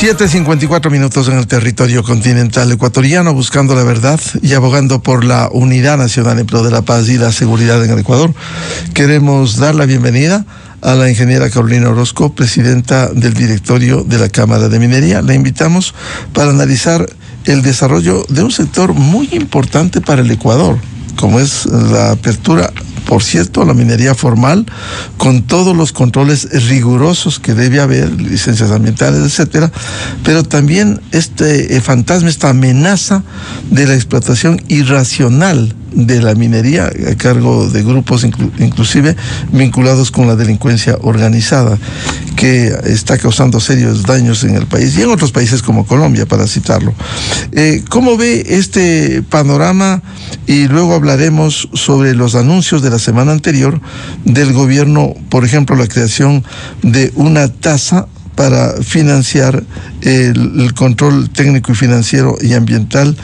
7:54 en el territorio continental ecuatoriano, buscando la verdad y abogando por la unidad nacional en pro de la paz y la seguridad en el Ecuador. Queremos dar la bienvenida a la ingeniera Carolina Orozco, presidenta del directorio de la Cámara de Minería. La invitamos para analizar el desarrollo de un sector muy importante para el Ecuador, como es la apertura, por cierto, la minería formal, con todos los controles rigurosos que debe haber, licencias ambientales, etcétera, pero también este fantasma, esta amenaza de la explotación irracional de la minería a cargo de grupos inclusive vinculados con la delincuencia organizada, que está causando serios daños en el país y en otros países como Colombia, para citarlo. ¿Cómo ve este panorama? Y luego hablaremos sobre los anuncios de la semana anterior del gobierno, por ejemplo, la creación de una tasa para financiar el control técnico y financiero y ambiental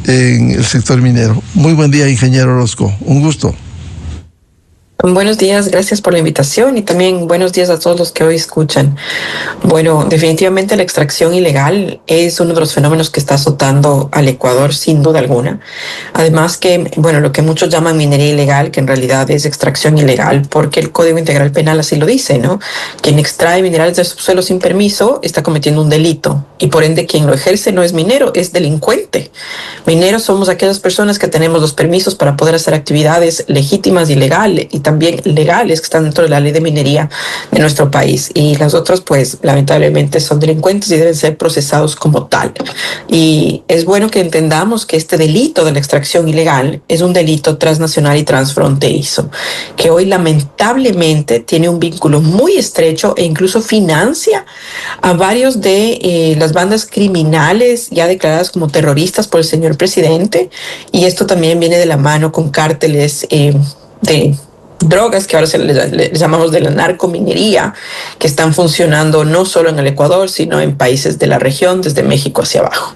en el sector minero. Muy buen día, ingeniero Orozco. Un gusto. Buenos días, gracias por la invitación y también buenos días a todos los que hoy escuchan. Bueno, definitivamente la extracción ilegal es uno de los fenómenos que está azotando al Ecuador sin duda alguna. Además que, bueno, lo que muchos llaman minería ilegal, que en realidad es extracción ilegal, porque el Código Integral Penal así lo dice, ¿no? Quien extrae minerales del subsuelo sin permiso está cometiendo un delito y por ende quien lo ejerce no es minero, es delincuente. Mineros somos aquellas personas que tenemos los permisos para poder hacer actividades legítimas y legales y también legales que están dentro de la ley de minería de nuestro país, y las otras pues lamentablemente son delincuentes y deben ser procesados como tal. Y es bueno que entendamos que este delito de la extracción ilegal es un delito transnacional y transfronterizo, que hoy lamentablemente tiene un vínculo muy estrecho e incluso financia a varios de las bandas criminales ya declaradas como terroristas por el señor presidente, y esto también viene de la mano con cárteles de drogas que ahora les llamamos de la narcominería, que están funcionando no solo en el Ecuador, sino en países de la región, desde México hacia abajo.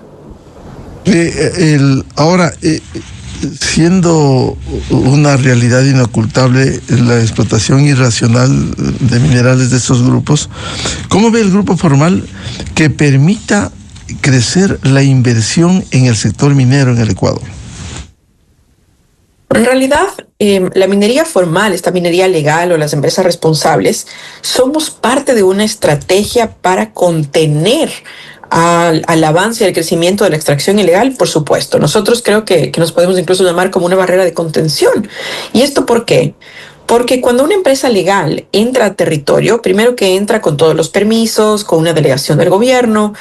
Siendo una realidad inocultable la explotación irracional de minerales de estos grupos, ¿cómo ve el grupo formal que permita crecer la inversión en el sector minero en el Ecuador? En realidad, la minería formal, esta minería legal o las empresas responsables, somos parte de una estrategia para contener al avance y al crecimiento de la extracción ilegal, por supuesto. Nosotros creo que nos podemos incluso llamar como una barrera de contención. ¿Y esto por qué? Porque cuando una empresa legal entra a territorio, primero que entra con todos los permisos, con una delegación del gobierno,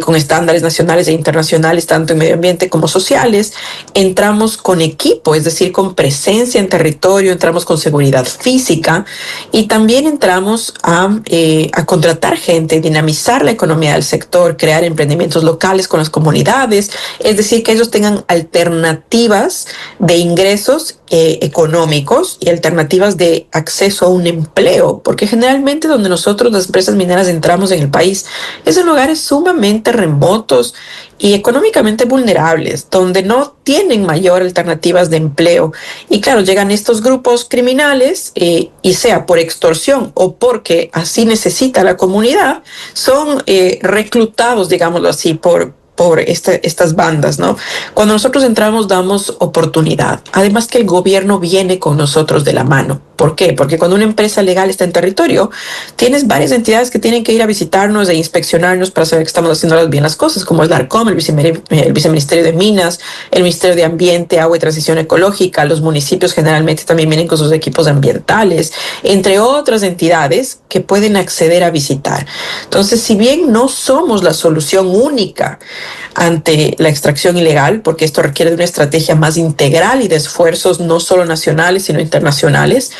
con estándares nacionales e internacionales, tanto en medio ambiente como sociales, entramos con equipo, es decir, con presencia en territorio, entramos con seguridad física y también entramos a contratar gente, dinamizar la economía del sector, crear emprendimientos locales con las comunidades, es decir, que ellos tengan alternativas de ingresos económicos y alternativas de acceso a un empleo, porque generalmente donde nosotros, las empresas mineras, entramos en el país es en lugares sumamente remotos y económicamente vulnerables, donde no tienen mayor alternativas de empleo. Y claro, llegan estos grupos criminales y sea por extorsión o porque así necesita la comunidad, son reclutados, digámoslo así, por estas bandas, ¿no? Cuando nosotros entramos damos oportunidad. Además que el gobierno viene con nosotros de la mano. ¿Por qué? Porque cuando una empresa legal está en territorio, tienes varias entidades que tienen que ir a visitarnos e inspeccionarnos para saber que estamos haciendo bien las cosas, como el DARCOM, el Viceministerio de Minas, el Ministerio de Ambiente, Agua y Transición Ecológica, los municipios generalmente también vienen con sus equipos ambientales, entre otras entidades que pueden acceder a visitar. Entonces, si bien no somos la solución única ante la extracción ilegal, porque esto requiere de una estrategia más integral y de esfuerzos no solo nacionales, sino internacionales,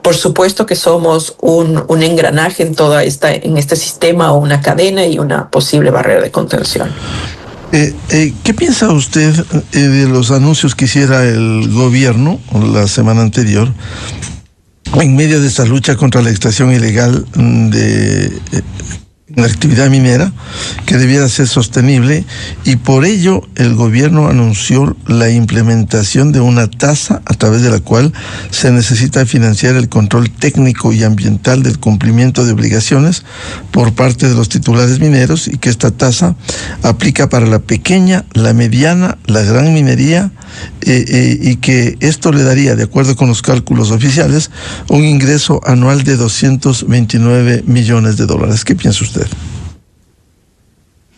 por supuesto que somos un engranaje en este sistema o una cadena y una posible barrera de contención. ¿Qué piensa usted de los anuncios que hiciera el gobierno la semana anterior en medio de esta lucha contra la extracción ilegal la actividad minera que debiera ser sostenible, y por ello el gobierno anunció la implementación de una tasa a través de la cual se necesita financiar el control técnico y ambiental del cumplimiento de obligaciones por parte de los titulares mineros, y que esta tasa aplica para la pequeña, la mediana, la gran minería, y que esto le daría, de acuerdo con los cálculos oficiales, un ingreso anual de 229 millones de dólares. ¿Qué piensa usted?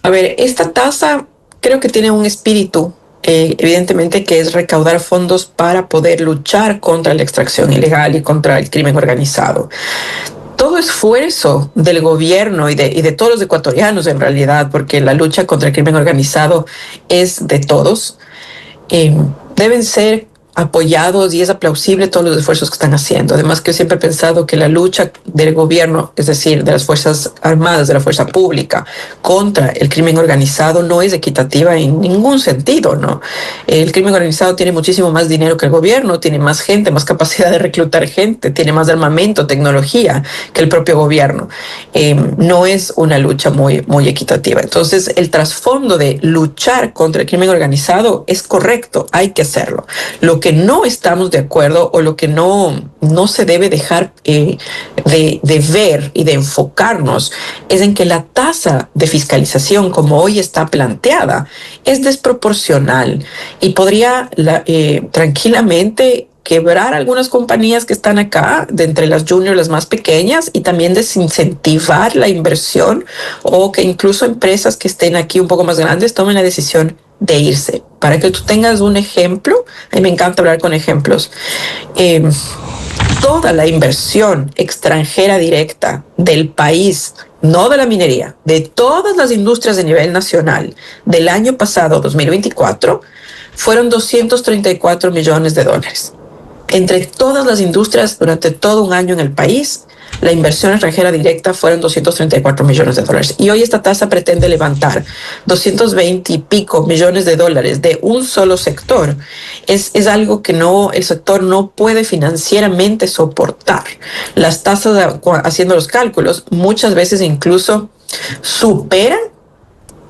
A ver, esta tasa creo que tiene un espíritu, evidentemente, que es recaudar fondos para poder luchar contra la extracción ilegal y contra el crimen organizado. Todo esfuerzo del gobierno y de todos los ecuatorianos, en realidad, porque la lucha contra el crimen organizado es de todos, deben ser apoyados, y es aplausible todos los esfuerzos que están haciendo. Además, que yo siempre he pensado que la lucha del gobierno, es decir, de las Fuerzas Armadas, de la fuerza pública, contra el crimen organizado no es equitativa en ningún sentido, ¿no? El crimen organizado tiene muchísimo más dinero que el gobierno, tiene más gente, más capacidad de reclutar gente, tiene más armamento, tecnología que el propio gobierno. No es una lucha muy equitativa. Entonces, el trasfondo de luchar contra el crimen organizado es correcto, hay que hacerlo. Lo que no estamos de acuerdo, o lo que no se debe dejar de ver y de enfocarnos, es en que la tasa de fiscalización, como hoy está planteada, es desproporcional y podría tranquilamente quebrar algunas compañías que están acá, de entre las juniors, las más pequeñas, y también desincentivar la inversión, o que incluso empresas que estén aquí un poco más grandes tomen la decisión de irse. Para que tú tengas un ejemplo, a mí me encanta hablar con ejemplos, toda la inversión extranjera directa del país, no de la minería, de todas las industrias de nivel nacional del año pasado, 2024, fueron 234 millones de dólares. Entre todas las industrias, durante todo un año en el país, la inversión extranjera directa fueron 234 millones de dólares. Y hoy esta tasa pretende levantar 220 y pico millones de dólares de un solo sector. Es algo que el sector no puede financieramente soportar. Las tasas, haciendo los cálculos, muchas veces incluso superan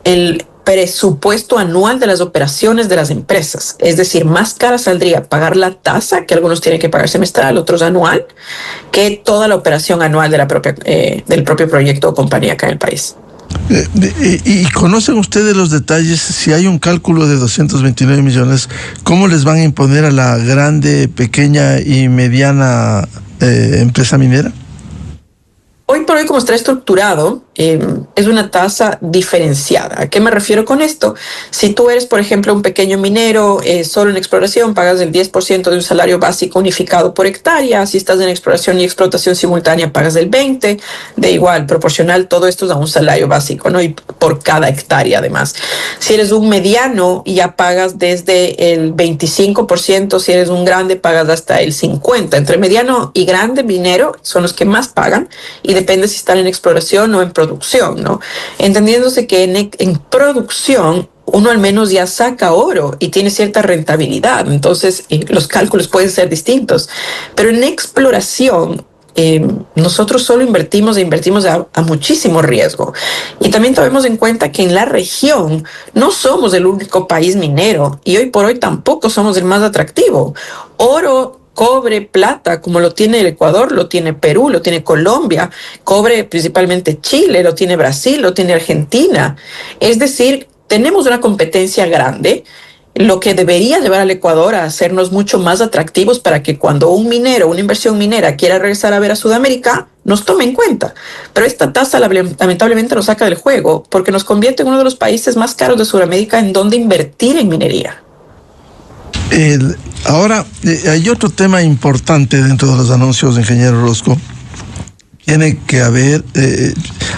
el presupuesto anual de las operaciones de las empresas. Es decir, más cara saldría pagar la tasa, que algunos tienen que pagar semestral, otros anual, que toda la operación anual de del propio proyecto o compañía acá en el país. ¿Y conocen ustedes los detalles? Si hay un cálculo de 229 millones, ¿cómo les van a imponer a la grande, pequeña y mediana empresa minera? Hoy por hoy, como está estructurado, es una tasa diferenciada. ¿A qué me refiero con esto? Si tú eres, por ejemplo, un pequeño minero, solo en exploración, pagas el 10% de un salario básico unificado por hectárea. Si estás en exploración y explotación simultánea, pagas el 20%. De igual, proporcional, todo esto es a un salario básico, ¿no? Y por cada hectárea, además. Si eres un mediano, ya pagas desde el 25%. Si eres un grande, pagas hasta el 50%. Entre mediano y grande minero son los que más pagan, y depende si están en exploración o en producción, ¿no? Entendiéndose que en producción uno al menos ya saca oro y tiene cierta rentabilidad, entonces los cálculos pueden ser distintos. Pero en exploración, nosotros solo invertimos a muchísimo riesgo. Y también tomemos en cuenta que en la región no somos el único país minero, y hoy por hoy tampoco somos el más atractivo. Oro, cobre, plata, como lo tiene el Ecuador, lo tiene Perú, lo tiene Colombia, cobre principalmente Chile, lo tiene Brasil, lo tiene Argentina. Es decir, tenemos una competencia grande, lo que debería llevar al Ecuador a hacernos mucho más atractivos, para que cuando un minero, una inversión minera, quiera regresar a ver a Sudamérica, nos tome en cuenta. Pero esta tasa lamentablemente nos saca del juego, porque nos convierte en uno de los países más caros de Sudamérica en donde invertir en minería. Ahora, hay otro tema importante dentro de los anuncios, ingeniero Orozco. Tiene que haber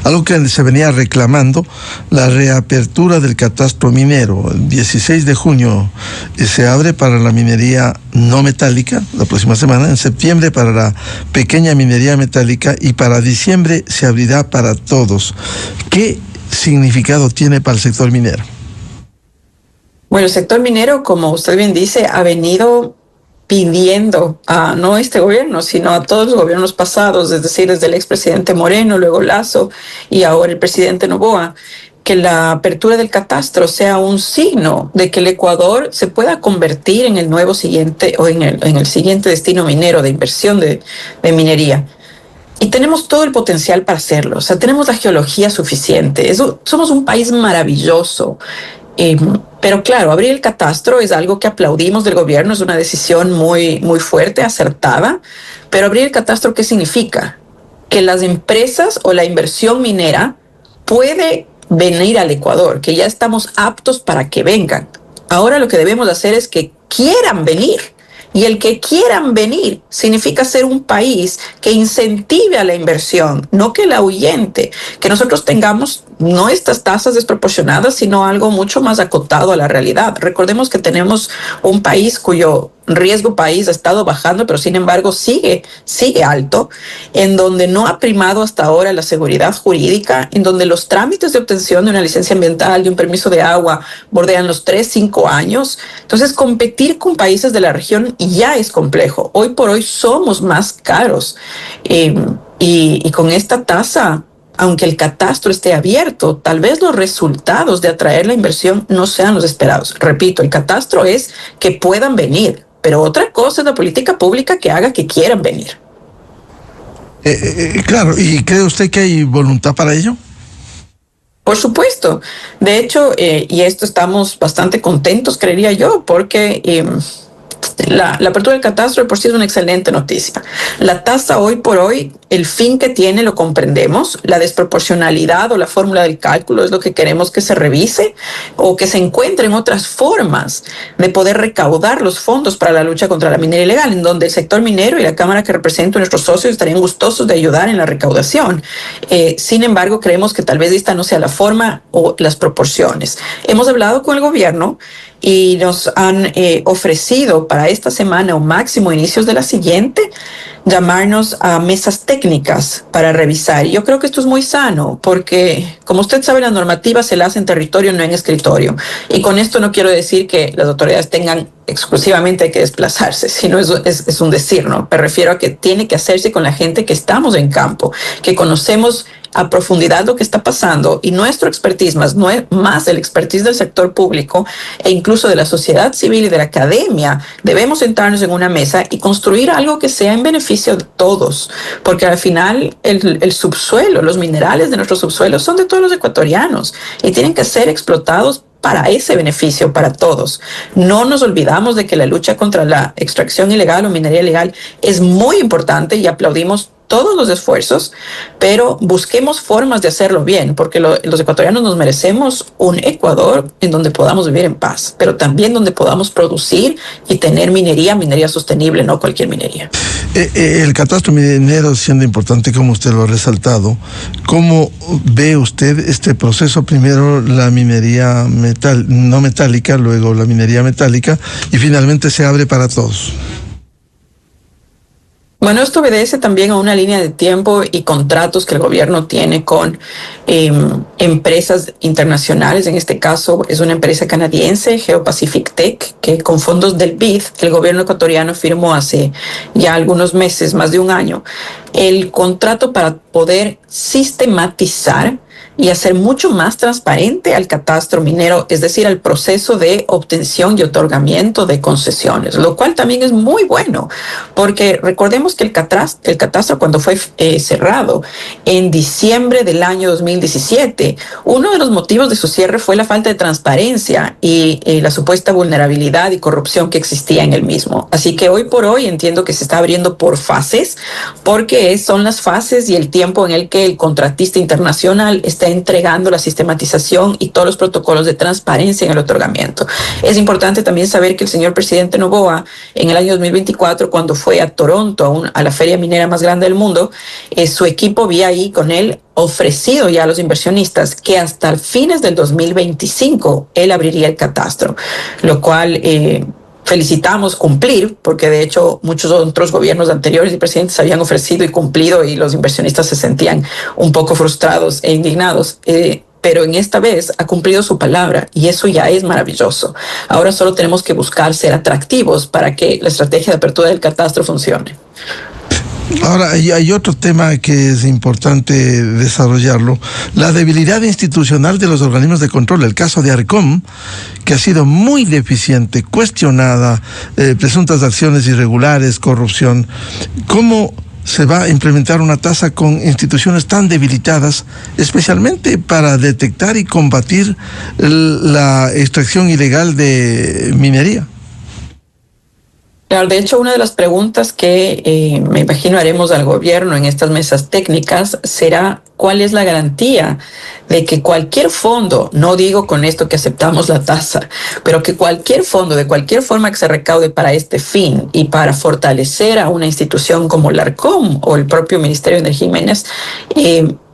algo que se venía reclamando, la reapertura del catastro minero. El 16 de junio se abre para la minería no metálica, la próxima semana, en septiembre para la pequeña minería metálica, y para diciembre se abrirá para todos. ¿Qué significado tiene para el sector minero? Bueno, el sector minero, como usted bien dice, ha venido pidiendo a no este gobierno, sino a todos los gobiernos pasados, es decir, desde el expresidente Moreno, luego Lasso y ahora el presidente Noboa, que la apertura del catastro sea un signo de que el Ecuador se pueda convertir en el nuevo siguiente o en el siguiente destino minero de inversión de minería. Y tenemos todo el potencial para hacerlo, o sea, tenemos la geología suficiente. Somos un país maravilloso. Pero claro, abrir el catastro es algo que aplaudimos del gobierno, es una decisión muy, muy fuerte, acertada. Pero abrir el catastro, ¿qué significa? Que las empresas o la inversión minera puede venir al Ecuador, que ya estamos aptos para que vengan. Ahora lo que debemos hacer es que quieran venir. Y el que quieran venir significa ser un país que incentive a la inversión, no que la ahuyente, que nosotros tengamos no estas tasas desproporcionadas, sino algo mucho más acotado a la realidad. Recordemos que tenemos un país cuyo riesgo país ha estado bajando, pero sin embargo sigue alto, en donde no ha primado hasta ahora la seguridad jurídica, en donde los trámites de obtención de una licencia ambiental, de un permiso de agua, bordean los 3-5 años. Entonces, competir con países de la región ya es complejo. Hoy por hoy somos más caros. Y con esta tasa, aunque el catastro esté abierto, tal vez los resultados de atraer la inversión no sean los esperados. Repito, el catastro es que puedan venir, pero otra cosa es la política pública que haga que quieran venir. Claro, ¿y cree usted que hay voluntad para ello? Por supuesto. De hecho, y esto estamos bastante contentos, creería yo, porque la apertura del catastro de por sí es una excelente noticia. La tasa hoy por hoy, el fin que tiene lo comprendemos, la desproporcionalidad o la fórmula del cálculo es lo que queremos que se revise o que se encuentren otras formas de poder recaudar los fondos para la lucha contra la minería ilegal, en donde el sector minero y la Cámara que represento a nuestros socios estarían gustosos de ayudar en la recaudación. Sin embargo, creemos que tal vez esta no sea la forma o las proporciones. Hemos hablado con el gobierno y nos han ofrecido para esta semana o máximo inicios de la siguiente llamarnos a mesas técnicas para revisar. Y yo creo que esto es muy sano porque, como usted sabe, la normativa se la hace en territorio, no en escritorio. Y con esto no quiero decir que las autoridades tengan exclusivamente que desplazarse, sino es un decir, ¿no? Me refiero a que tiene que hacerse con la gente que estamos en campo, que conocemos a profundidad lo que está pasando y nuestro expertise más el expertise del sector público e incluso de la sociedad civil y de la academia, debemos sentarnos en una mesa y construir algo que sea en beneficio de todos, porque al final el subsuelo, los minerales de nuestro subsuelo son de todos los ecuatorianos y tienen que ser explotados para ese beneficio, para todos. No nos olvidamos de que la lucha contra la extracción ilegal o minería ilegal es muy importante y aplaudimos todos los esfuerzos, pero busquemos formas de hacerlo bien, porque los ecuatorianos nos merecemos un Ecuador en donde podamos vivir en paz, pero también donde podamos producir y tener minería sostenible, no cualquier minería. El catastro minero siendo importante, como usted lo ha resaltado, ¿cómo ve usted este proceso? Primero la minería no metálica, luego la minería metálica y finalmente se abre para todos. Bueno, esto obedece también a una línea de tiempo y contratos que el gobierno tiene con empresas internacionales. En este caso es una empresa canadiense, Geopacific Tech, que con fondos del BID, el gobierno ecuatoriano firmó hace ya algunos meses, más de un año, el contrato para poder sistematizar y hacer mucho más transparente al catastro minero, es decir, al proceso de obtención y otorgamiento de concesiones, lo cual también es muy bueno, porque recordemos que el catastro cuando fue cerrado en diciembre del año 2017, uno de los motivos de su cierre fue la falta de transparencia y la supuesta vulnerabilidad y corrupción que existía en el mismo. Así que hoy por hoy entiendo que se está abriendo por fases, porque son las fases y el tiempo en el que el contratista internacional está entregando la sistematización y todos los protocolos de transparencia en el otorgamiento. Es importante también saber que el señor presidente Noboa, en el año 2024, cuando fue a Toronto, a la feria minera más grande del mundo, su equipo había ahí con él ofrecido ya a los inversionistas que hasta fines del 2025 él abriría el catastro, lo cual felicitamos cumplir, porque de hecho muchos otros gobiernos anteriores y presidentes habían ofrecido y cumplido y los inversionistas se sentían un poco frustrados e indignados. pero en esta vez ha cumplido su palabra y eso ya es maravilloso. Ahora solo tenemos que buscar ser atractivos para que la estrategia de apertura del catastro funcione. Ahora, hay otro tema que es importante desarrollarlo, la debilidad institucional de los organismos de control. El caso de ARCOM, que ha sido muy deficiente, cuestionada, presuntas acciones irregulares, corrupción. ¿Cómo se va a implementar una tasa con instituciones tan debilitadas, especialmente para detectar y combatir la extracción ilegal de minería? Claro, de hecho, una de las preguntas que me imagino haremos al gobierno en estas mesas técnicas será cuál es la garantía de que cualquier fondo, no digo con esto que aceptamos la tasa, pero que cualquier fondo, de cualquier forma que se recaude para este fin y para fortalecer a una institución como la ARCOM o el propio Ministerio de Energía y Minas,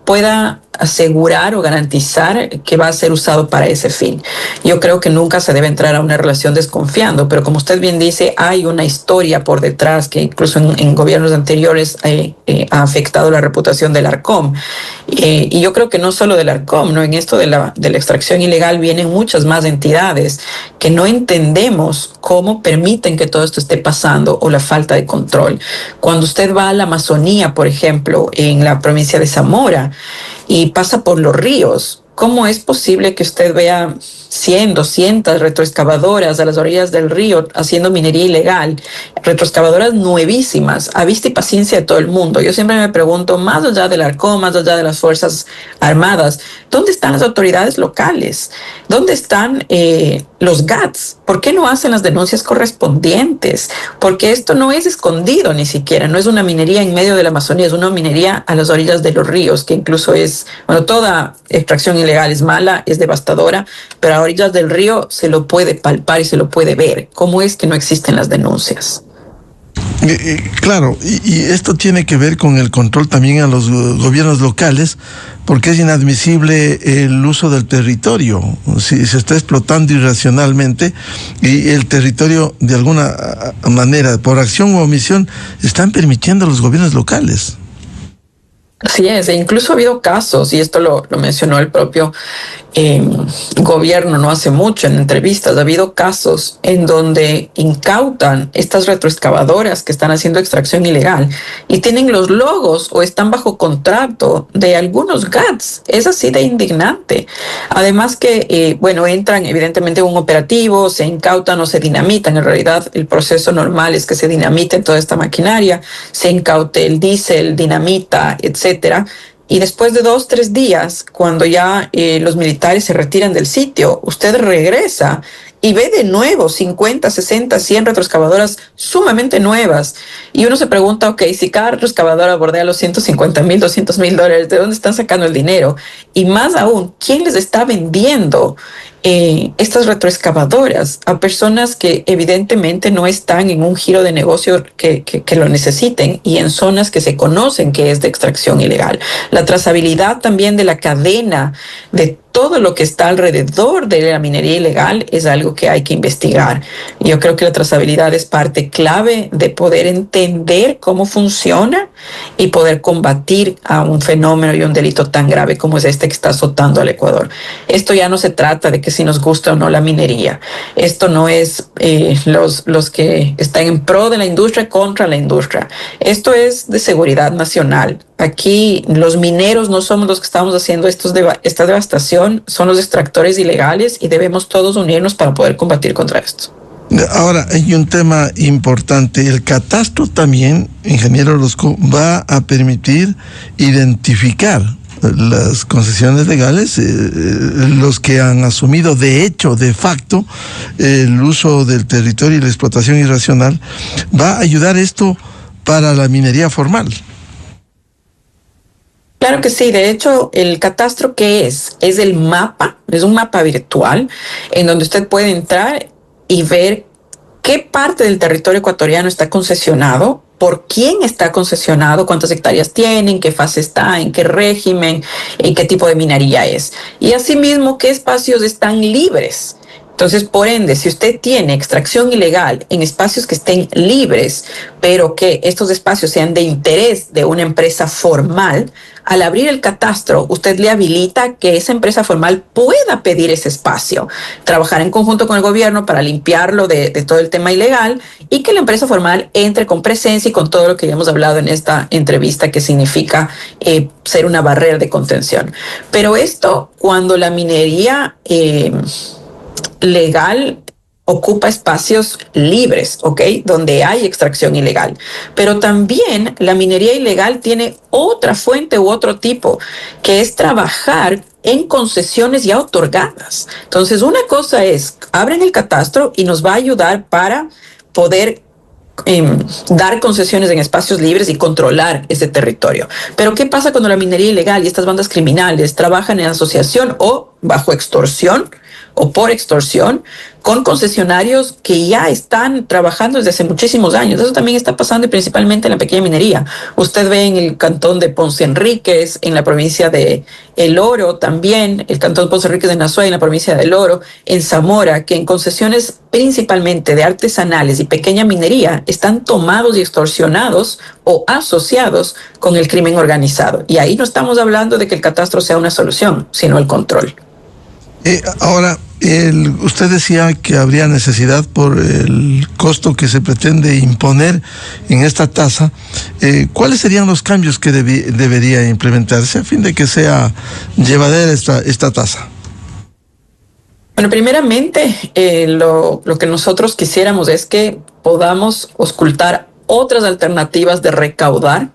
pueda asegurar o garantizar que va a ser usado para ese fin. Yo creo que nunca se debe entrar a una relación desconfiando, pero como usted bien dice, hay una historia por detrás que incluso en gobiernos anteriores ha afectado la reputación del ARCOM. Y yo creo que no solo del ARCOM, ¿no? En esto de la extracción ilegal vienen muchas más entidades que no entendemos cómo permiten que todo esto esté pasando o la falta de control. Cuando usted va a la Amazonía, por ejemplo, en la provincia de Zamora, y pasa por los ríos, ¿cómo es posible que usted vea 100, 200 retroexcavadoras a las orillas del río haciendo minería ilegal? Retroexcavadoras nuevísimas, a vista y paciencia de todo el mundo. Yo siempre me pregunto, más allá del ARCOM, más allá de las Fuerzas Armadas, ¿dónde están las autoridades locales? ¿Dónde están los GATS? ¿Por qué no hacen las denuncias correspondientes? Porque esto no es escondido ni siquiera, no es una minería en medio de la Amazonía, es una minería a las orillas de los ríos, que incluso es, bueno, toda extracción ilegal es mala, es devastadora, pero a orillas del río se lo puede palpar y se lo puede ver. ¿Cómo es que no existen las denuncias? Claro, y esto tiene que ver con el control también a los gobiernos locales, porque es inadmisible el uso del territorio. Si se está explotando irracionalmente y el territorio de alguna manera, por acción u omisión, están permitiendo a los gobiernos locales. Así es, e incluso ha habido casos, y esto lo mencionó el propio gobierno no hace mucho en entrevistas, ha habido casos en donde incautan estas retroexcavadoras que están haciendo extracción ilegal y tienen los logos o están bajo contrato de algunos GATS. Es así de indignante. Además que, bueno, entran evidentemente en un operativo, se incautan o se dinamitan. En realidad el proceso normal es que se dinamite toda esta maquinaria, se incaute el diésel, dinamita, etcétera. Y después de 2, 3 días, cuando ya los militares se retiran del sitio, usted regresa y ve de nuevo 50, 60, 100 retroexcavadoras sumamente nuevas. Y uno se pregunta, ok, si cada retroexcavadora bordea los $150,000, $200,000, ¿de dónde están sacando el dinero? Y más aún, ¿quién les está vendiendo estas retroexcavadoras a personas que evidentemente no están en un giro de negocio que lo necesiten y en zonas que se conocen que es de extracción ilegal? La trazabilidad también de la cadena de todo lo que está alrededor de la minería ilegal es algo que hay que investigar. Yo creo que la trazabilidad es parte clave de poder entender cómo funciona y poder combatir a un fenómeno y un delito tan grave como es este que está azotando al Ecuador. Esto ya no se trata de que si nos gusta o no la minería. Esto no es los que están en pro de la industria contra la industria. Esto es de seguridad nacional. Aquí los mineros no somos los que estamos haciendo esta devastación, son los extractores ilegales y debemos todos unirnos para poder combatir contra esto. Ahora, hay un tema importante. El catastro también, ingeniero Orozco, va a permitir identificar las concesiones legales, los que han asumido de hecho, de facto, el uso del territorio y la explotación irracional. ¿Va a ayudar esto para la minería formal? Claro que sí. De hecho, el catastro, ¿qué es? Es el mapa, es un mapa virtual en donde usted puede entrar y ver qué parte del territorio ecuatoriano está concesionado, por quién está concesionado, cuántas hectáreas tiene, en qué fase está, en qué régimen, en qué tipo de minería es. Y asimismo, qué espacios están libres Entonces, por ende, si usted tiene extracción ilegal en espacios que estén libres, pero que estos espacios sean de interés de una empresa formal, al abrir el catastro, usted le habilita que esa empresa formal pueda pedir ese espacio, trabajar en conjunto con el gobierno para limpiarlo de todo el tema ilegal y que la empresa formal entre con presencia y con todo lo que ya hemos hablado en esta entrevista, que significa ser una barrera de contención. Pero esto, cuando la minería legal ocupa espacios libres, ¿ok? Donde hay extracción ilegal. Pero también la minería ilegal tiene otra fuente u otro tipo, que es trabajar en concesiones ya otorgadas. Entonces, una cosa es, abren el catastro y nos va a ayudar para poder dar concesiones en espacios libres y controlar ese territorio. Pero ¿qué pasa cuando la minería ilegal y estas bandas criminales trabajan en asociación o bajo extorsión o por extorsión con concesionarios que ya están trabajando desde hace muchísimos años? Eso también está pasando, y principalmente en la pequeña minería. Usted ve en el cantón de Ponce Enríquez, en la provincia de El Oro también, el cantón de Ponce Enríquez de Nazuay, en la provincia de El Oro, en Zamora, que en concesiones principalmente de artesanales y pequeña minería están tomados y extorsionados o asociados con el crimen organizado. Y ahí no estamos hablando de que el catastro sea una solución, sino el control. Ahora, usted decía que habría necesidad por el costo que se pretende imponer en esta tasa. ¿Cuáles serían los cambios que debería implementarse a fin de que sea llevadera esta tasa? Bueno, primeramente, lo que nosotros quisiéramos es que podamos auscultar otras alternativas de recaudar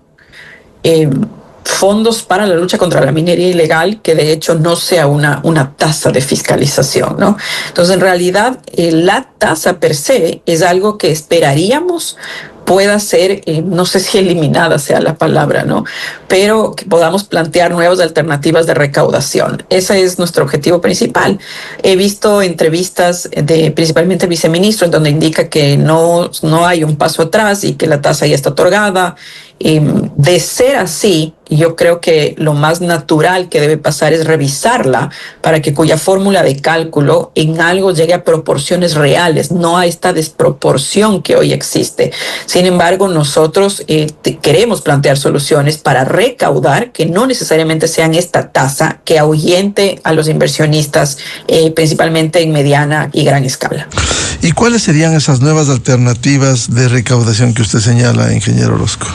fondos para la lucha contra la minería ilegal, que de hecho no sea una tasa de fiscalización, ¿no? Entonces, en realidad, la tasa per se es algo que esperaríamos pueda ser, no sé si eliminada sea la palabra, ¿no? Pero que podamos plantear nuevas alternativas de recaudación. Ese es nuestro objetivo principal. He visto entrevistas de principalmente el viceministro en donde indica que no hay un paso atrás y que la tasa ya está otorgada. De ser así, yo creo que lo más natural que debe pasar es revisarla para que cuya fórmula de cálculo en algo llegue a proporciones reales, no a esta desproporción que hoy existe. Sin embargo, nosotros queremos plantear soluciones para recaudar que no necesariamente sean esta tasa que ahuyente a los inversionistas, principalmente en mediana y gran escala. ¿Y cuáles serían esas nuevas alternativas de recaudación que usted señala, ingeniero Orozco?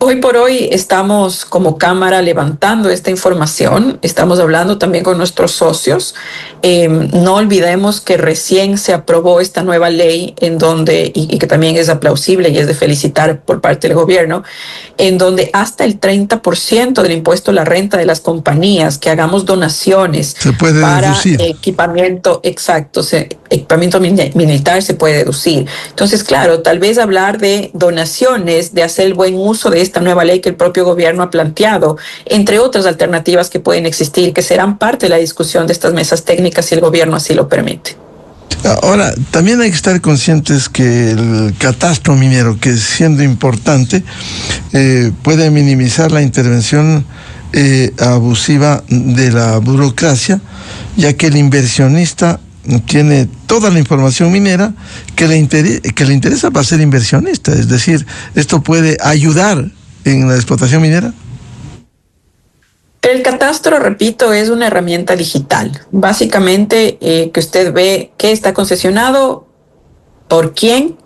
Hoy por hoy estamos como Cámara levantando esta información, estamos hablando también con nuestros socios. No olvidemos que recién se aprobó esta nueva ley en donde, y que también es aplausible y es de felicitar por parte del gobierno, en donde hasta el 30% del impuesto a la renta de las compañías que hagamos donaciones se puede para deducir. Equipamiento, exacto, equipamiento militar se puede deducir. Entonces, claro, tal vez hablar de donaciones, de hacer el buen uso de esta nueva ley que el propio gobierno ha planteado, entre otras alternativas que pueden existir, que serán parte de la discusión de estas mesas técnicas si el gobierno así lo permite. Ahora, también hay que estar conscientes que el catastro minero, que siendo importante, puede minimizar la intervención abusiva de la burocracia, ya que el inversionista tiene toda la información minera que le interesa para ser inversionista. Es decir, esto puede ayudar en la explotación minera. El catastro, repito, es una herramienta digital. Básicamente, que usted ve qué está concesionado, por quién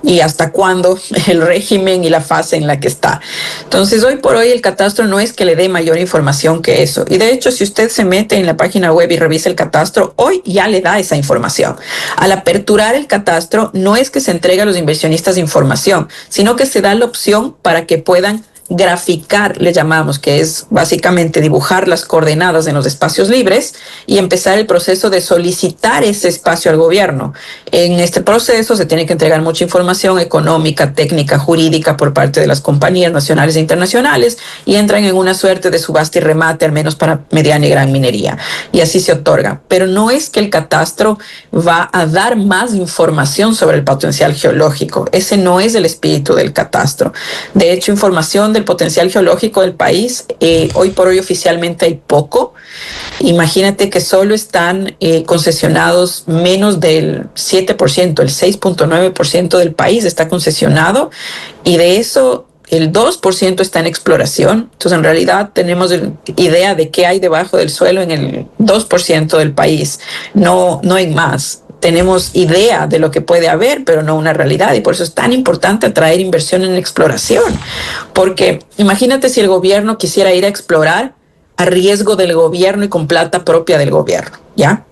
y hasta cuándo, el régimen y la fase en la que está. Entonces, hoy por hoy el catastro no es que le dé mayor información que eso. Y de hecho, si usted se mete en la página web y revisa el catastro, hoy ya le da esa información. Al aperturar el catastro, no es que se entregue a los inversionistas información, sino que se da la opción para que puedan graficar, le llamamos, que es básicamente dibujar las coordenadas en los espacios libres y empezar el proceso de solicitar ese espacio al gobierno. En este proceso se tiene que entregar mucha información económica, técnica, jurídica por parte de las compañías nacionales e internacionales y entran en una suerte de subasta y remate, al menos para mediana y gran minería. Y así se otorga. Pero no es que el catastro va a dar más información sobre el potencial geológico. Ese no es el espíritu del catastro. De hecho, información exploración del potencial geológico del país, hoy por hoy oficialmente hay poco. Imagínate que solo están concesionados menos del 7%, el 6.9% del país está concesionado, y de eso el 2% está en exploración. Entonces, en realidad tenemos idea de qué hay debajo del suelo en el 2% del país, no en más. Tenemos idea de lo que puede haber, pero no una realidad, y por eso es tan importante atraer inversión en exploración, porque imagínate si el gobierno quisiera ir a explorar a riesgo del gobierno y con plata propia del gobierno, ¿ya?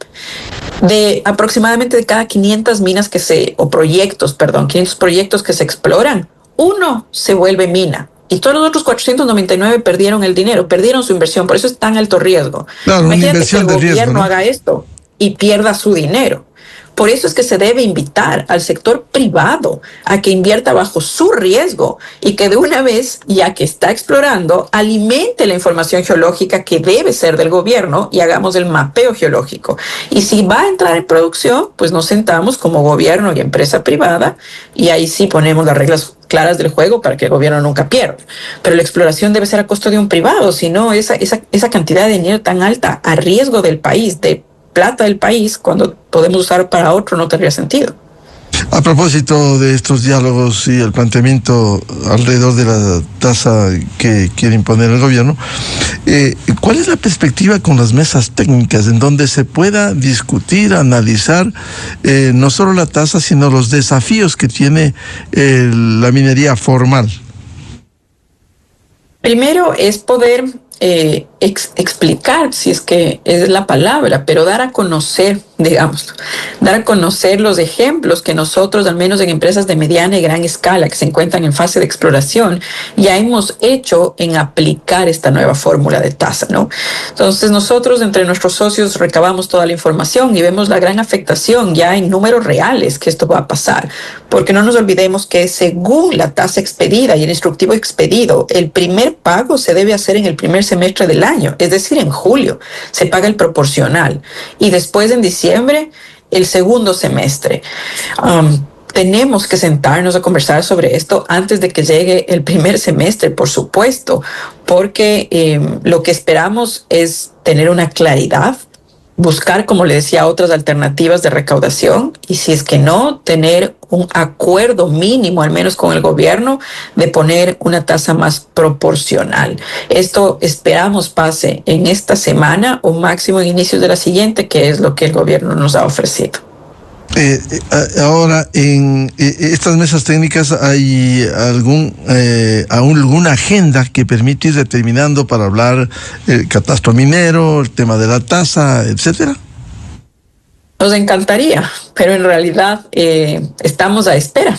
De aproximadamente de cada 500 minas o proyectos, 500 proyectos que se exploran, uno se vuelve mina. Y todos los otros 499 perdieron el dinero, perdieron su inversión, por eso es tan alto riesgo. Claro, imagínate que el gobierno riesgo, ¿no? haga esto y pierda su dinero. Por eso es que se debe invitar al sector privado a que invierta bajo su riesgo y que de una vez, ya que está explorando, alimente la información geológica que debe ser del gobierno y hagamos el mapeo geológico. Y si va a entrar en producción, pues nos sentamos como gobierno y empresa privada y ahí sí ponemos las reglas claras del juego para que el gobierno nunca pierda. Pero la exploración debe ser a costo de un privado, si no esa cantidad de dinero tan alta a riesgo del país, de plata del país, cuando podemos usar para otro, no tendría sentido. A propósito de estos diálogos y el planteamiento alrededor de la tasa que quiere imponer el gobierno, ¿cuál es la perspectiva con las mesas técnicas en donde se pueda discutir, analizar no solo la tasa, sino los desafíos que tiene la minería formal? Primero es poder explicar, si es que es la palabra, pero dar a conocer, digamos, dar a conocer los ejemplos que nosotros, al menos en empresas de mediana y gran escala que se encuentran en fase de exploración, ya hemos hecho en aplicar esta nueva fórmula de tasa, ¿no? Entonces nosotros entre nuestros socios recabamos toda la información y vemos la gran afectación ya en números reales que esto va a pasar, porque no nos olvidemos que según la tasa expedida y el instructivo expedido, el primer pago se debe hacer en el primer semestre del año, es decir, en julio se paga el proporcional y después en diciembre el segundo semestre. Tenemos que sentarnos a conversar sobre esto antes de que llegue el primer semestre, por supuesto, porque lo que esperamos es tener una claridad, buscar, como le decía, otras alternativas de recaudación y si es que no, tener un acuerdo mínimo, al menos con el gobierno, de poner una tasa más proporcional. Esto esperamos pase en esta semana o máximo en inicios de la siguiente, que es lo que el gobierno nos ha ofrecido. Ahora, en estas mesas técnicas, ¿hay alguna agenda que permite ir determinando para hablar el catastro minero, el tema de la tasa, etcétera? Nos encantaría, pero en realidad estamos a espera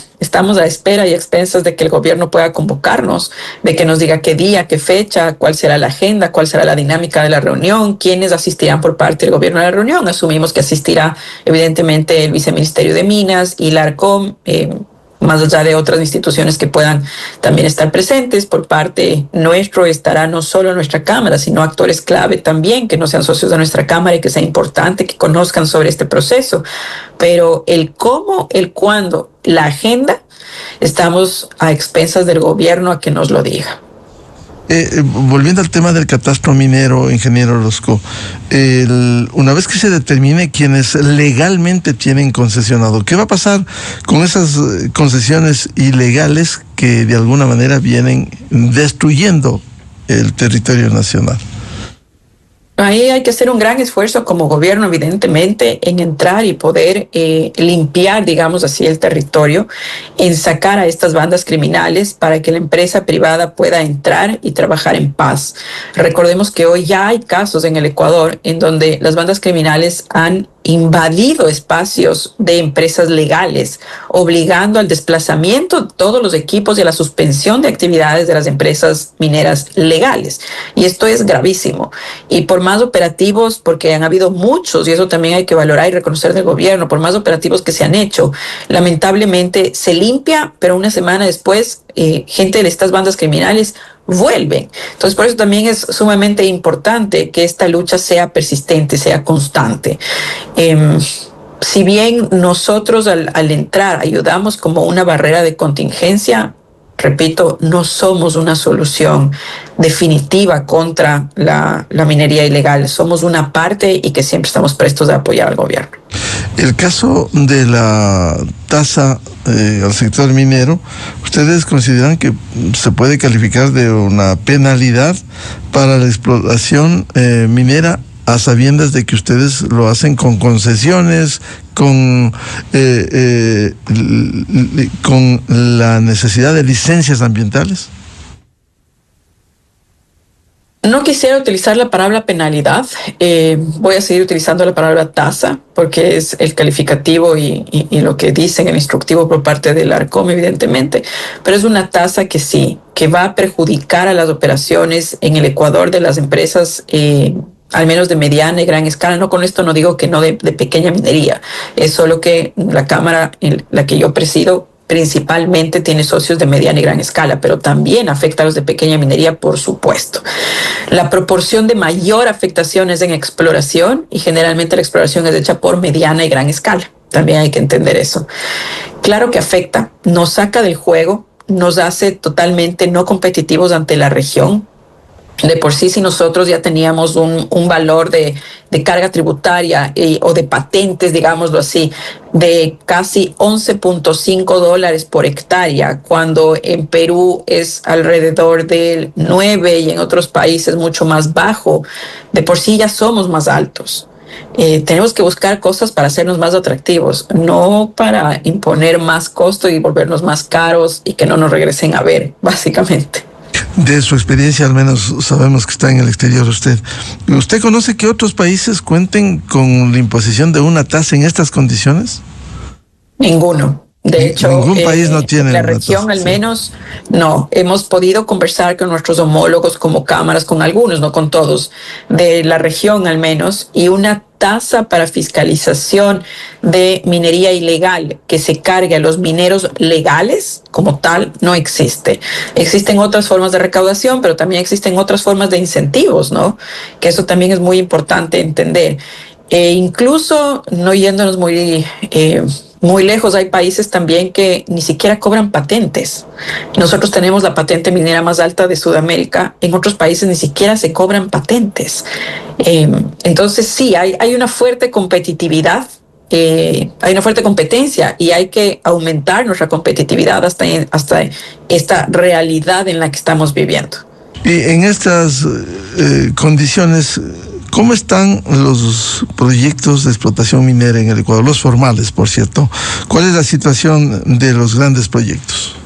y a expensas de que el gobierno pueda convocarnos, de que nos diga qué día, qué fecha, cuál será la agenda, cuál será la dinámica de la reunión, quiénes asistirán por parte del gobierno a la reunión. Asumimos que asistirá evidentemente el Viceministerio de Minas y la ARCOM, más allá de otras instituciones que puedan también estar presentes. Por parte nuestro estará no solo nuestra Cámara, sino actores clave también, que no sean socios de nuestra Cámara y que sea importante que conozcan sobre este proceso. Pero el cómo, el cuándo, la agenda, estamos a expensas del gobierno a que nos lo diga. Volviendo al tema del catastro minero, ingeniero Orozco, una vez que se determine quienes legalmente tienen concesionado, ¿qué va a pasar con esas concesiones ilegales que de alguna manera vienen destruyendo el territorio nacional? Ahí hay que hacer un gran esfuerzo como gobierno, evidentemente, en entrar y poder limpiar, digamos así, el territorio, en sacar a estas bandas criminales para que la empresa privada pueda entrar y trabajar en paz. Recordemos que hoy ya hay casos en el Ecuador en donde las bandas criminales han invadido espacios de empresas legales, obligando al desplazamiento de todos los equipos y a la suspensión de actividades de las empresas mineras legales. Y esto es gravísimo. Y por más operativos, porque han habido muchos, y eso también hay que valorar y reconocer del gobierno, por más operativos que se han hecho, lamentablemente se limpia, pero una semana después, gente de estas bandas criminales vuelven. Entonces, por eso también es sumamente importante que esta lucha sea persistente, sea constante. Si bien nosotros al entrar ayudamos como una barrera de contingencia, repito, no somos una solución definitiva contra la minería ilegal. Somos una parte y que siempre estamos prestos a apoyar al gobierno. El caso de la tasa al sector minero, ¿ustedes consideran que se puede calificar de una penalidad para la explotación minera, a sabiendas de que ustedes lo hacen con concesiones, con la necesidad de licencias ambientales? No quisiera utilizar la palabra penalidad, voy a seguir utilizando la palabra tasa porque es el calificativo y lo que dice en el instructivo por parte del ARCOM, evidentemente, pero es una tasa que sí, que va a perjudicar a las operaciones en el Ecuador de las empresas, al menos de mediana y gran escala. No, con esto no digo que no de pequeña minería, es solo que la Cámara en la que yo presido principalmente tiene socios de mediana y gran escala, pero también afecta a los de pequeña minería, por supuesto. La proporción de mayor afectación es en exploración y generalmente la exploración es hecha por mediana y gran escala. También hay que entender eso. Claro que afecta, nos saca del juego, nos hace totalmente no competitivos ante la región. De por sí, si nosotros ya teníamos un valor de carga tributaria o de patentes, digámoslo así, de casi $11.5 por hectárea, cuando en Perú es alrededor del 9 y en otros países mucho más bajo, de por sí ya somos más altos. Tenemos que buscar cosas para hacernos más atractivos, no para imponer más costo y volvernos más caros y que no nos regresen a ver, básicamente. De su experiencia, al menos sabemos que está en el exterior usted. ¿Usted conoce que otros países cuenten con la imposición de una tasa en estas condiciones? Ninguno. De hecho, ningún país no tiene la región tasa, al menos, no. Hemos podido conversar con nuestros homólogos como cámaras, con algunos, no con todos, de la región al menos, y una tasa para fiscalización de minería ilegal que se cargue a los mineros legales como tal no existe. Existen otras formas de recaudación, pero también existen otras formas de incentivos, ¿no? Que eso también es muy importante entender. Incluso, no yéndonos muy lejos, hay países también que ni siquiera cobran patentes. Nosotros tenemos la patente minera más alta de Sudamérica. En otros países ni siquiera se cobran patentes. Entonces sí, hay una fuerte competitividad, hay una fuerte competencia y hay que aumentar nuestra competitividad hasta esta realidad en la que estamos viviendo. Y en estas condiciones, ¿cómo están los proyectos de explotación minera en el Ecuador? Los formales, por cierto. ¿Cuál es la situación de los grandes proyectos?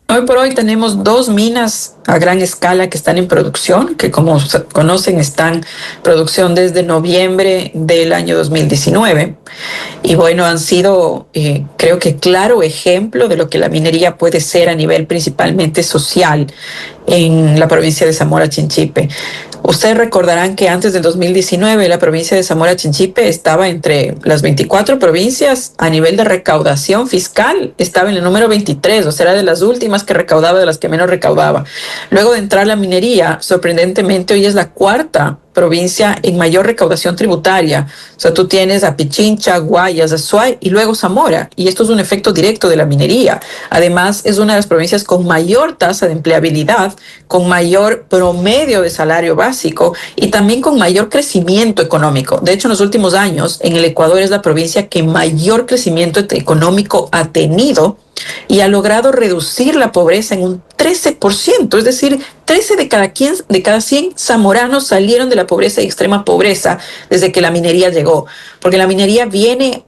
Hoy por hoy tenemos 2 minas a gran escala que están en producción, que como conocen están en producción desde noviembre del año 2019. Y bueno, han sido, creo que claro ejemplo de lo que la minería puede ser a nivel principalmente social en la provincia de Zamora Chinchipe. Ustedes recordarán que antes del 2019 la provincia de Zamora Chinchipe estaba entre las 24 provincias a nivel de recaudación fiscal, estaba en el número 23, o sea, era de las últimas que recaudaba, de las que menos recaudaba. Luego de entrar la minería, sorprendentemente hoy es la 4ª provincia en mayor recaudación tributaria. O sea, tú tienes a Pichincha, Guayas, Azuay y luego Zamora. Y esto es un efecto directo de la minería. Además, es una de las provincias con mayor tasa de empleabilidad, con mayor promedio de salario básico y también con mayor crecimiento económico. De hecho, en los últimos años, en el Ecuador es la provincia que mayor crecimiento económico ha tenido y ha logrado reducir la pobreza en un 13%, es decir, 13 de cada 100 zamoranos salieron de la pobreza y extrema pobreza desde que la minería llegó, porque la minería viene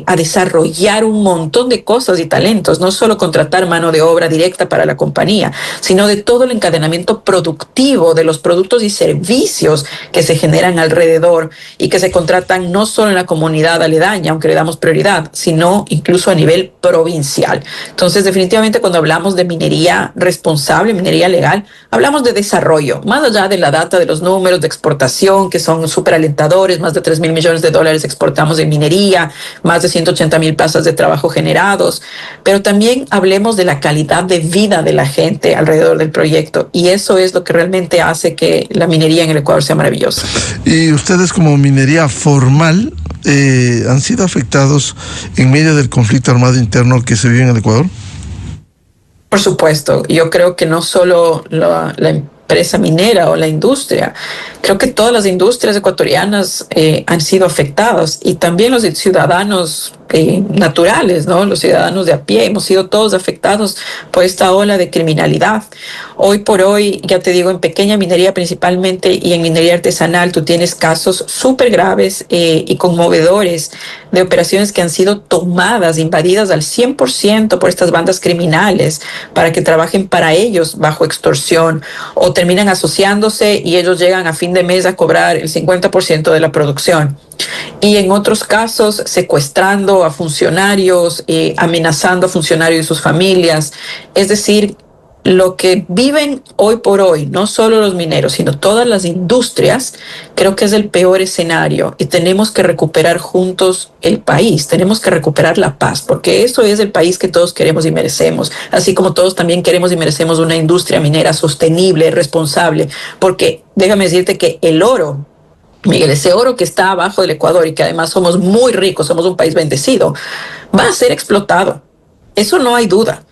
a desarrollar un montón de cosas y talentos, no solo contratar mano de obra directa para la compañía, sino de todo el encadenamiento productivo de los productos y servicios que se generan alrededor y que se contratan no solo en la comunidad aledaña, aunque le damos prioridad, sino incluso a nivel provincial. Entonces, definitivamente cuando hablamos de minería responsable, minería legal, hablamos de desarrollo, más allá de la data de los números de exportación, que son súper alentadores, más de $3,000 millones exportamos en minería, más de 180,000 plazas de trabajo generados, pero también hablemos de la calidad de vida de la gente alrededor del proyecto, y eso es lo que realmente hace que la minería en el Ecuador sea maravillosa. Y ustedes como minería formal, ¿han sido afectados en medio del conflicto armado interno que se vive en el Ecuador? Por supuesto, yo creo que no solo la empresa minera o la industria, creo que todas las industrias ecuatorianas han sido afectadas, y también los ciudadanos naturales, ¿no? Los ciudadanos de a pie, hemos sido todos afectados por esta ola de criminalidad. Hoy por hoy, ya te digo, en pequeña minería principalmente y en minería artesanal, tú tienes casos súper graves y conmovedores de operaciones que han sido tomadas, invadidas al 100% por estas bandas criminales para que trabajen para ellos bajo extorsión, o terminan asociándose y ellos llegan a fin de mes a cobrar el 50% de la producción. Y en otros casos, secuestrando a funcionarios, amenazando a funcionarios y sus familias. Es decir, lo que viven hoy por hoy, no solo los mineros, sino todas las industrias, creo que es el peor escenario, y tenemos que recuperar juntos el país, tenemos que recuperar la paz, porque eso es el país que todos queremos y merecemos, así como todos también queremos y merecemos una industria minera sostenible, responsable, porque déjame decirte que el oro, Miguel, ese oro que está abajo del Ecuador, y que además somos muy ricos, somos un país bendecido, va a ser explotado. Eso no hay duda.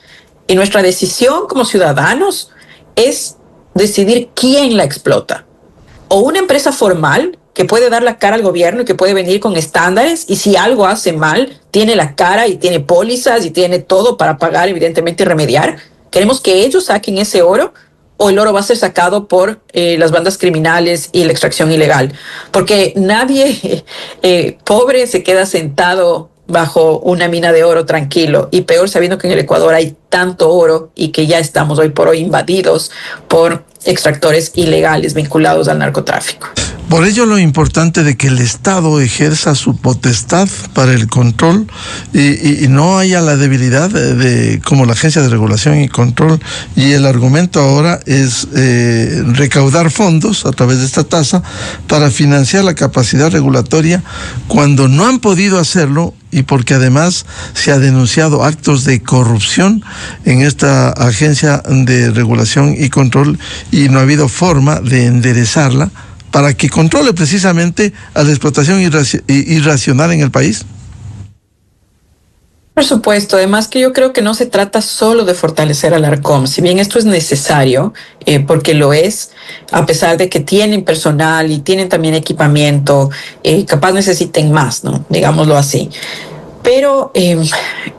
Y nuestra decisión como ciudadanos es decidir quién la explota. O una empresa formal que puede dar la cara al gobierno y que puede venir con estándares, y si algo hace mal, tiene la cara y tiene pólizas y tiene todo para pagar, evidentemente, y remediar. Queremos que ellos saquen ese oro, o el oro va a ser sacado por las bandas criminales y la extracción ilegal. Porque nadie pobre se queda sentado bajo una mina de oro tranquilo, y peor sabiendo que en el Ecuador hay tanto oro y que ya estamos hoy por hoy invadidos por extractores ilegales vinculados al narcotráfico. Por ello, lo importante de que el Estado ejerza su potestad para el control y no haya la debilidad como la Agencia de Regulación y Control. Y el argumento ahora es recaudar fondos a través de esta tasa para financiar la capacidad regulatoria cuando no han podido hacerlo, y porque además se ha denunciado actos de corrupción en esta Agencia de Regulación y Control, y no ha habido forma de enderezarla para que controle precisamente a la explotación irracional en el país. Por supuesto, además que yo creo que no se trata solo de fortalecer al Arcom, si bien esto es necesario, porque lo es, a pesar de que tienen personal y tienen también equipamiento, capaz necesiten más, ¿no? Digámoslo así. Pero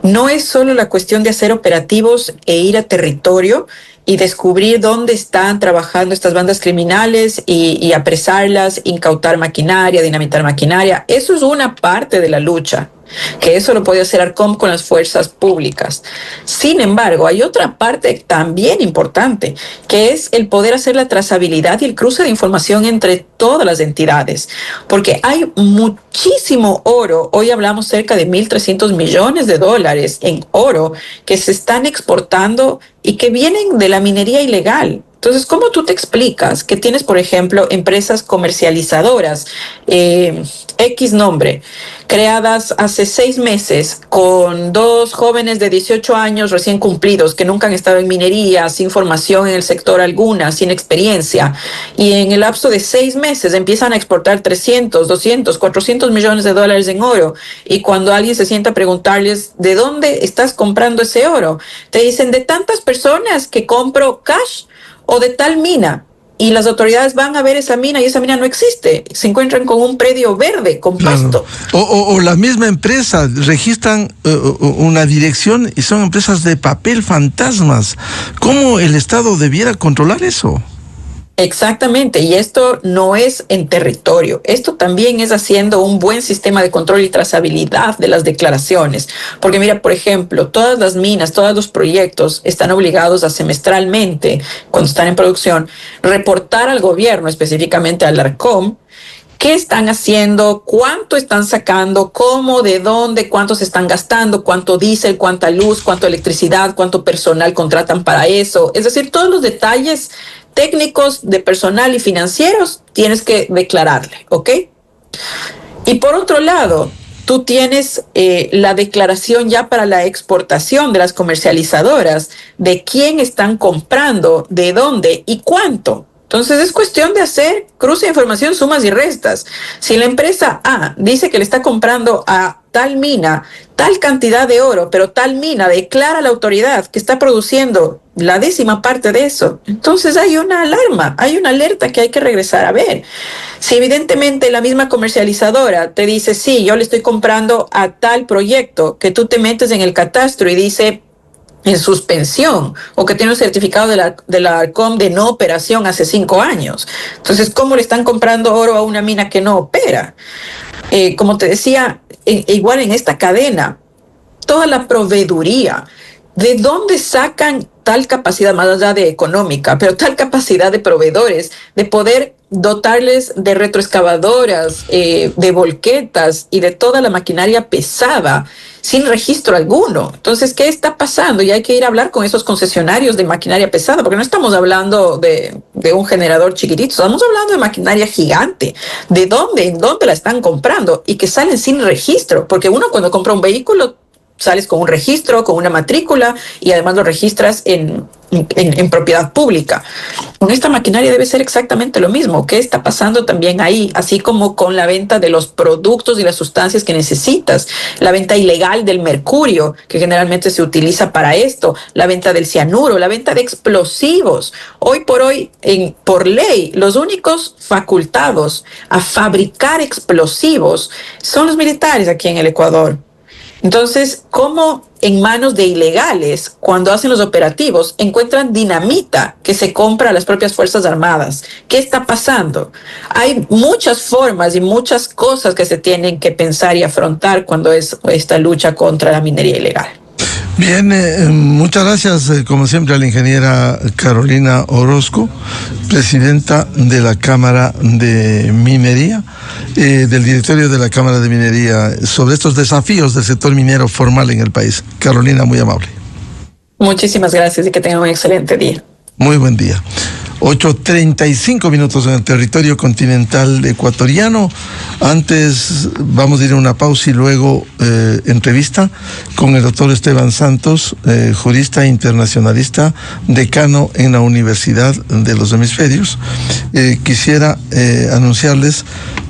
no es solo la cuestión de hacer operativos e ir a territorio y descubrir dónde están trabajando estas bandas criminales y apresarlas, incautar maquinaria, dinamitar maquinaria. Eso es una parte de la lucha, que eso lo puede hacer Arcom con las fuerzas públicas. Sin embargo, hay otra parte también importante, que es el poder hacer la trazabilidad y el cruce de información entre todas las entidades, porque hay muchísimo oro. Hoy hablamos cerca de 1.300 millones de dólares en oro que se están exportando y que vienen de la minería ilegal. Entonces, ¿cómo tú te explicas que tienes, por ejemplo, empresas comercializadoras, X nombre, creadas hace 6 meses con 2 jóvenes de 18 años recién cumplidos que nunca han estado en minería, sin formación en el sector alguna, sin experiencia, y en el lapso de 6 meses empiezan a exportar 300, 200, 400 millones de dólares en oro? Y cuando alguien se sienta a preguntarles ¿de dónde estás comprando ese oro?, te dicen de tantas personas que compro cash o de tal mina. Y las autoridades van a ver esa mina y esa mina no existe. Se encuentran con un predio verde, con pasto. Claro. O la misma empresa, registran una dirección y son empresas de papel fantasmas. ¿Cómo el Estado debiera controlar eso? Exactamente, y esto no es en territorio, esto también es haciendo un buen sistema de control y trazabilidad de las declaraciones, porque mira, por ejemplo, todas las minas, todos los proyectos están obligados a semestralmente, cuando están en producción, reportar al gobierno, específicamente al Arcom, qué están haciendo, cuánto están sacando, cómo, de dónde, cuánto se están gastando, cuánto diésel, cuánta luz, cuánto electricidad, cuánto personal contratan para eso. Es decir, todos los detalles técnicos de personal y financieros tienes que declararle, ¿ok? Y por otro lado, tú tienes la declaración ya para la exportación de las comercializadoras, de quién están comprando, de dónde y cuánto. Entonces es cuestión de hacer cruce de información, sumas y restas. Si la empresa A dice que le está comprando a tal mina tal cantidad de oro, pero tal mina declara a la autoridad que está produciendo la 10ª parte de eso, entonces hay una alarma, hay una alerta que hay que regresar a ver. Si evidentemente la misma comercializadora te dice, sí, yo le estoy comprando a tal proyecto, que tú te metes en el catastro y dice en suspensión, o que tiene un certificado de la ARCOM de no operación hace 5 años. Entonces, ¿cómo le están comprando oro a una mina que no opera? Como te decía, igual en esta cadena, toda la proveeduría, ¿de dónde sacan tal capacidad, más allá de económica, pero tal capacidad de proveedores, de poder dotarles de retroexcavadoras, de volquetas y de toda la maquinaria pesada, sin registro alguno? Entonces, ¿qué está pasando? Y hay que ir a hablar con esos concesionarios de maquinaria pesada, porque no estamos hablando de un generador chiquitito, estamos hablando de maquinaria gigante. ¿De dónde? ¿En dónde la están comprando? Y que salen sin registro, porque uno cuando compra un vehículo, sales con un registro, con una matrícula, y además lo registras en propiedad pública. Con esta maquinaria debe ser exactamente lo mismo. ¿Qué está pasando también ahí? Así como con la venta de los productos y las sustancias que necesitas, la venta ilegal del mercurio, que generalmente se utiliza para esto, la venta del cianuro, la venta de explosivos. Hoy por hoy, por ley, los únicos facultados a fabricar explosivos son los militares aquí en el Ecuador. Entonces, ¿cómo en manos de ilegales, cuando hacen los operativos, encuentran dinamita que se compra a las propias Fuerzas Armadas? ¿Qué está pasando? Hay muchas formas y muchas cosas que se tienen que pensar y afrontar cuando es esta lucha contra la minería ilegal. Bien, muchas gracias, como siempre, a la ingeniera Carolina Orozco, presidenta de la Cámara de Minería, del directorio de la Cámara de Minería, sobre estos desafíos del sector minero formal en el país. Carolina, muy amable. Muchísimas gracias y que tengan un excelente día. Muy buen día. 8:35 minutos en el territorio continental ecuatoriano. Antes vamos a ir a una pausa y luego entrevista con el doctor Esteban Santos, jurista internacionalista, decano en la Universidad de los Hemisferios. Quisiera anunciarles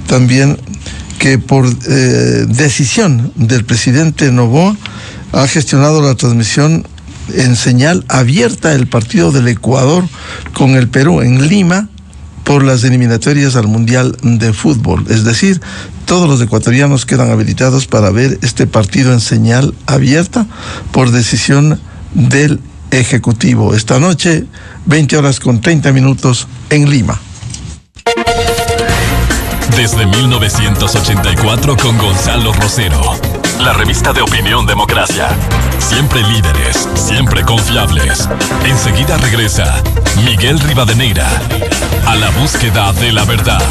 también que por decisión del presidente Noboa ha gestionado la transmisión en señal abierta el partido del Ecuador con el Perú en Lima por las eliminatorias al Mundial de Fútbol. Es decir, todos los ecuatorianos quedan habilitados para ver este partido en señal abierta por decisión del Ejecutivo. Esta noche, 20:30 en Lima. Desde 1984 con Gonzalo Rosero. La revista de Opinión Democracia. Siempre líderes, siempre confiables. Enseguida regresa Miguel Rivadeneira a la búsqueda de la verdad.